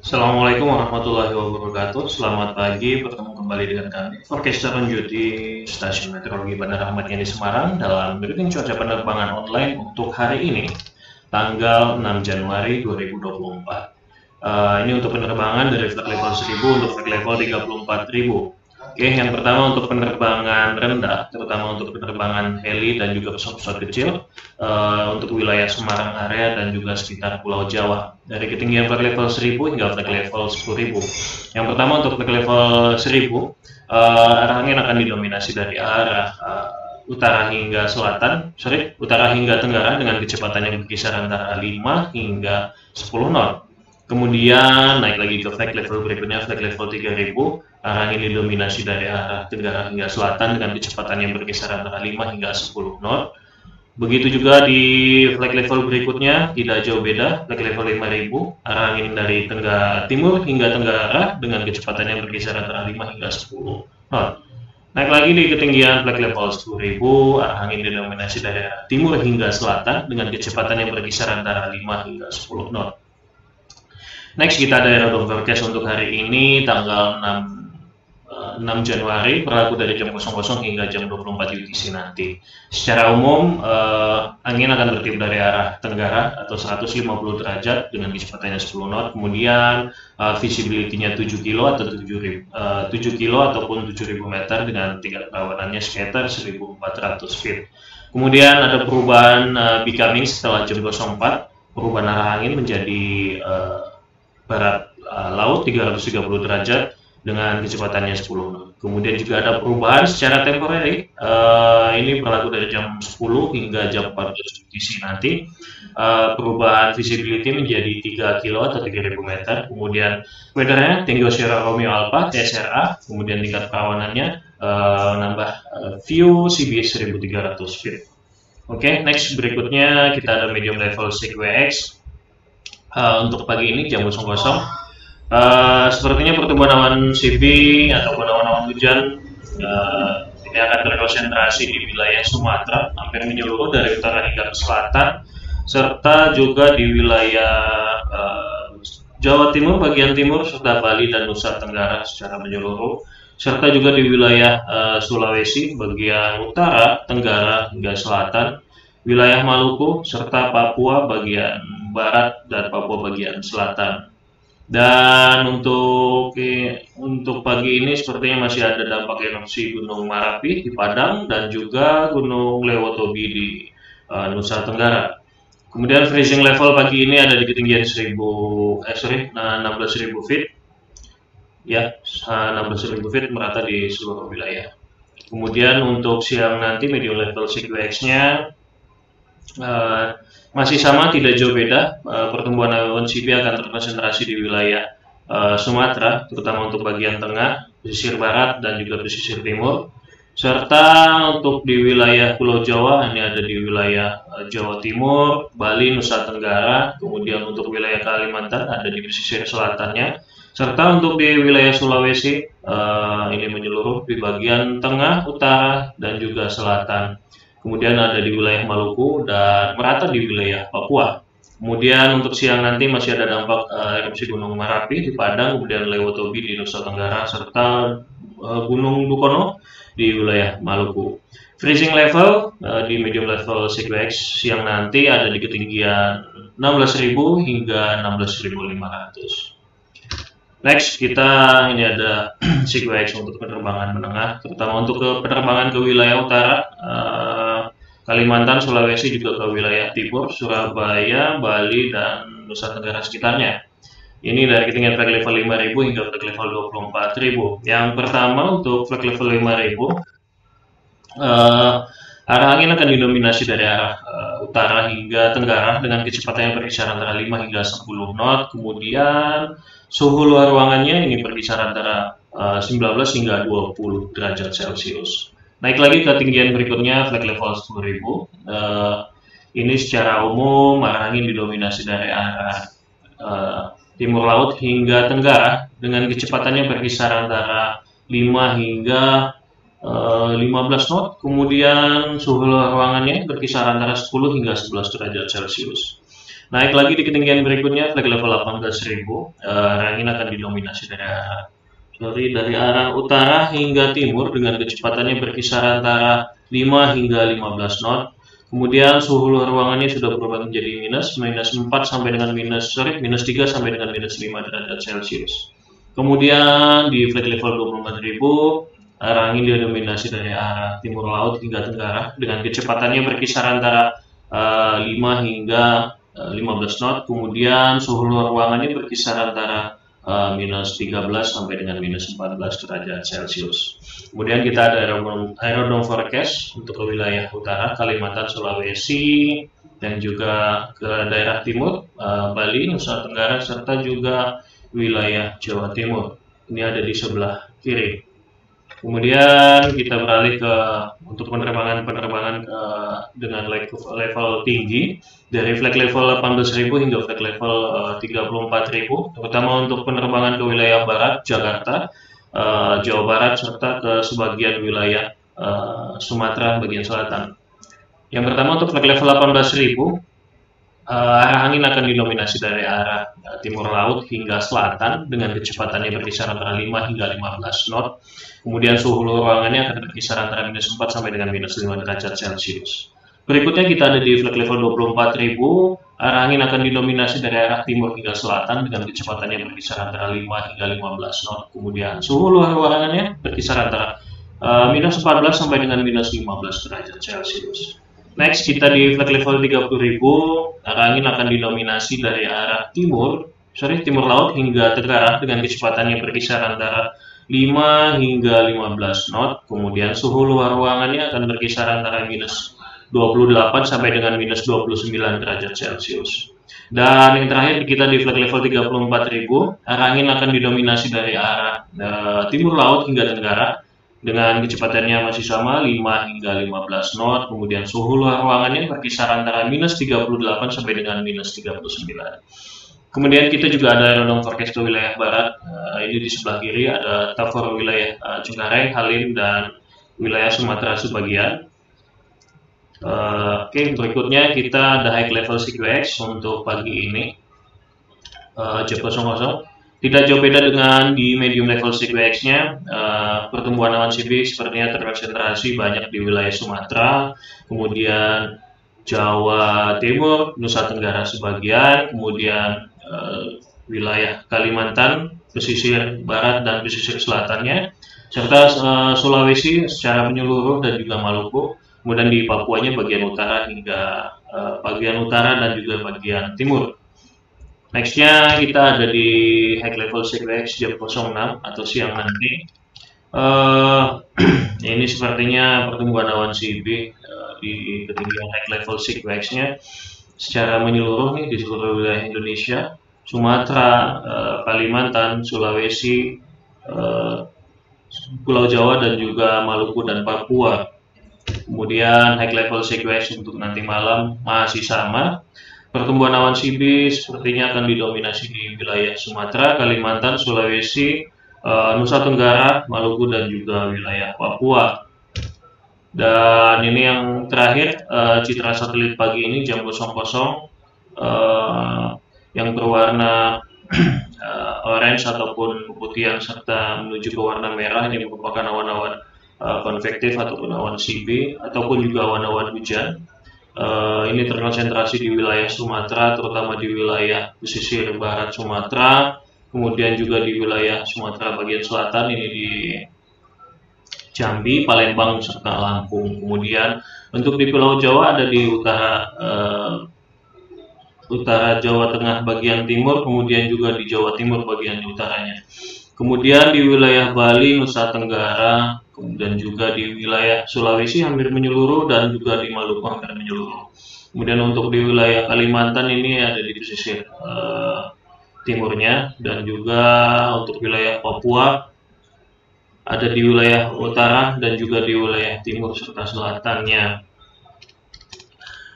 Assalamualaikum warahmatullahi wabarakatuh. Selamat pagi, bertemu kembali dengan kami. Forecast Junti di Stasiun Meteorologi Bandara Ahmad Yani Semarang dalam briefing cuaca penerbangan online untuk hari ini, tanggal 6 Januari 2024. Ini untuk penerbangan dari flight level 1000 untuk flight level 34.000. Oke, yang pertama untuk penerbangan rendah, terutama untuk penerbangan heli dan juga pesawat-pesawat kecil untuk wilayah Semarang area dan juga sekitar Pulau Jawa. Dari ketinggian flight level 1000 hingga flight level 10.000. Yang pertama untuk flight level 1000, arah angin akan didominasi dari arah utara hingga utara hingga tenggara dengan kecepatan yang berkisar antara 5 hingga 10 knot. Kemudian naik lagi ke flight level berikutnya, flight level 3000, arah angin didominasi dari arah tenggara hingga selatan dengan kecepatan yang berkisar antara 5 hingga 10 knot. Begitu juga di flight level berikutnya, tidak jauh beda, flight level 5000, arah angin dari timur hingga tenggara dengan kecepatan yang berkisar antara 5 hingga 10 knot. Naik lagi di ketinggian flight level 10.000, arah angin didominasi dari arah timur hingga selatan dengan kecepatan yang berkisar antara 5 hingga 10 knot. Next, kita ada aerodrome forecast untuk hari ini tanggal 6 Januari, berlaku dari jam 00 hingga jam 24 UTC nanti. Secara umum, angin akan bertiup dari arah tenggara atau 150 derajat dengan kecepatannya 10 knot. Kemudian visibility-nya 7 kilo atau 7 kilo ataupun 7.000 meter dengan tingkat kerawanannya sekitar 1.400 feet. Kemudian ada perubahan becoming setelah jam 04, perubahan arah angin menjadi barat laut 330 derajat dengan kecepatannya 10 knot. Kemudian juga ada perubahan secara temporary, ini berlaku dari jam 10 hingga jam 14 UTC nanti. Perubahan visibility menjadi 3 kilo atau 3.000 meter. Kemudian weathernya Tango Sierra Romeo Alpha TSRA. Kemudian tingkat kerawanannya nambah view CBS 1300 feet. Oke, next berikutnya kita ada medium level CQX. Untuk pagi ini jam 00, sepertinya pertumbuhan awan CB ataupun awan-awan hujan ini akan terkonsentrasi di wilayah Sumatera, hampir menyeluruh dari utara hingga ke selatan, serta juga di wilayah Jawa Timur, bagian timur, serta Bali dan Nusa Tenggara secara menyeluruh, serta juga di wilayah Sulawesi, bagian utara, tenggara hingga selatan, wilayah Maluku, serta Papua bagian barat dan Papua bagian selatan. Dan untuk pagi ini sepertinya masih ada dampak erupsi Gunung Merapi di Padang dan juga Gunung Lewotobi di Nusa Tenggara. Kemudian freezing level pagi ini ada di ketinggian 16.000 feet. Ya, 16.000 feet merata di seluruh wilayah. Kemudian untuk siang nanti medium level CQX-nya masih sama, tidak jauh beda. Pertumbuhan awan CB akan terkonsentrasi di wilayah Sumatera, terutama untuk bagian tengah, pesisir barat, dan juga pesisir timur. Serta untuk di wilayah Pulau Jawa, ini ada di wilayah Jawa Timur, Bali, Nusa Tenggara. Kemudian untuk wilayah Kalimantan ada di pesisir selatannya. Serta untuk di wilayah Sulawesi, ini menyeluruh di bagian tengah, utara, dan juga selatan. Kemudian ada di wilayah Maluku dan merata di wilayah Papua. Kemudian untuk siang nanti masih ada dampak erupsi Gunung Merapi di Padang, kemudian Lewotobi di Nusa Tenggara, serta Gunung Dukono di wilayah Maluku. Freezing level di medium level CQX siang nanti ada di ketinggian 16.000 hingga 16.500. Next, ini ada CQX untuk penerbangan menengah, terutama untuk penerbangan ke wilayah utara, Kalimantan, Sulawesi, juga ke wilayah timur, Surabaya, Bali, dan Nusa Tenggara sekitarnya. Ini dari ketinggian flight level 5.000 hingga flight level 24.000. Yang pertama untuk flight level 5.000, arah angin akan didominasi dari arah utara hingga tenggara dengan kecepatan yang berkisar antara 5 hingga 10 knot. Kemudian suhu luar ruangannya ini berkisar antara 19 hingga 20 derajat Celcius. Naik lagi ke ketinggian berikutnya, flight level 10.000. Ini secara umum arah angin didominasi dari arah timur laut hingga tenggara dengan kecepatannya berkisar antara 5 hingga 15 knot. Kemudian suhu luar ruangannya berkisar antara 10 hingga 11 derajat Celcius. Naik lagi di ketinggian berikutnya, flag level 18.000, angin akan didominasi dari arah utara hingga timur dengan kecepatannya berkisar antara 5 hingga 15 knot. Kemudian suhu luar ruangannya sudah berubah menjadi minus 4 sampai dengan minus 3 sampai dengan minus 5 derajat Celcius. Kemudian di flag level 24.000, arah angin didominasi dari arah timur laut hingga tenggara dengan kecepatannya berkisar antara 5 hingga 15 knot. Kemudian suhu luar ruangannya berkisar antara minus 13 sampai dengan minus 14 derajat Celcius. Kemudian kita ada aerodrome forecast untuk ke wilayah utara, Kalimantan, Sulawesi, dan juga ke daerah timur, Bali, Nusa Tenggara, serta juga wilayah Jawa Timur. Ini ada di sebelah kiri. Kemudian kita beralih untuk penerbangan dengan level tinggi dari flag level 18.000 hingga flag level 34.000, terutama untuk penerbangan ke wilayah barat Jakarta, Jawa Barat, serta ke sebagian wilayah Sumatera bagian selatan. Yang pertama untuk flag level 18.000, arah angin akan didominasi dari arah timur laut hingga selatan dengan kecepatannya berkisar antara 5 hingga 15 knot. Kemudian suhu ruangannya akan berkisar antara minus 4 sampai dengan minus 5 derajat Celcius. Berikutnya kita ada di flag level 24.000, arah angin akan didominasi dari arah timur hingga selatan dengan kecepatannya berkisar antara 5 hingga 15 knot. Kemudian suhu luar ruangannya berkisar antara minus 14 sampai dengan minus 15 derajat Celcius. Next, kita di flag level 30.000, arah angin akan didominasi dari arah timur laut hingga tenggara dengan kecepatannya berkisar antara 5 hingga 15 knot. Kemudian suhu luar ruangannya akan berkisar antara minus 28 sampai dengan minus 29 derajat Celcius. Dan yang terakhir kita di flag level 34.000, arah angin akan didominasi dari arah timur laut hingga tenggara dengan kecepatannya masih sama 5 hingga 15 knot. Kemudian suhu luar ruangannya berkisar antara minus 38 sampai dengan minus 39. Kemudian kita juga ada aerodrome forecast ke wilayah barat. Ini di sebelah kiri ada TAVOR wilayah Cengkareng, Halim, dan wilayah Sumatera sebagian. Oke, berikutnya kita ada high level CQX untuk pagi ini, jam 00. Tidak jauh beda dengan di medium level CQX-nya, pertumbuhan awan sibuk sepertinya terkonsentrasi banyak di wilayah Sumatera, kemudian Jawa Timur, Nusa Tenggara sebagian, kemudian wilayah Kalimantan, pesisir barat dan pesisir selatannya, serta Sulawesi secara menyeluruh dan juga Maluku. Kemudian di Papuanya bagian utara hingga bagian utara dan juga bagian timur. Nextnya kita ada di high level CQX jam 06 atau siang nanti. Ini sepertinya pertumbuhan awan CB di ketinggian high level CQX-nya secara menyeluruh nih di seluruh wilayah Indonesia, Sumatera, Kalimantan, Sulawesi, Pulau Jawa dan juga Maluku dan Papua. Kemudian high level CQX untuk nanti malam masih sama. Pertumbuhan awan CB sepertinya akan didominasi di wilayah Sumatera, Kalimantan, Sulawesi, Nusa Tenggara, Maluku, dan juga wilayah Papua. Dan ini yang terakhir, citra satelit pagi ini jam 00, yang berwarna orange ataupun putihan serta menuju ke warna merah. Ini merupakan awan-awan konvektif ataupun awan CB ataupun juga awan-awan hujan. Ini terkonsentrasi di wilayah Sumatera, terutama di wilayah pesisir barat Sumatera, kemudian juga di wilayah Sumatera bagian selatan, ini di Jambi, Palembang, serta Lampung. Kemudian untuk di Pulau Jawa ada di utara Jawa Tengah bagian timur, kemudian juga di Jawa Timur bagian utaranya. Kemudian di wilayah Bali, Nusa Tenggara, kemudian juga di wilayah Sulawesi hampir menyeluruh dan juga di Maluku hampir menyeluruh. Kemudian untuk di wilayah Kalimantan ini ada di pesisir timurnya, dan juga untuk wilayah Papua ada di wilayah utara dan juga di wilayah timur serta selatannya.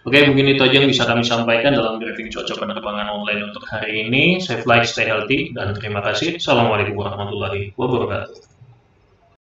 Oke, mungkin itu aja yang bisa kami sampaikan dalam briefing cuaca penerbangan online untuk hari ini. Save life, stay healthy, dan terima kasih. Assalamualaikum warahmatullahi wabarakatuh.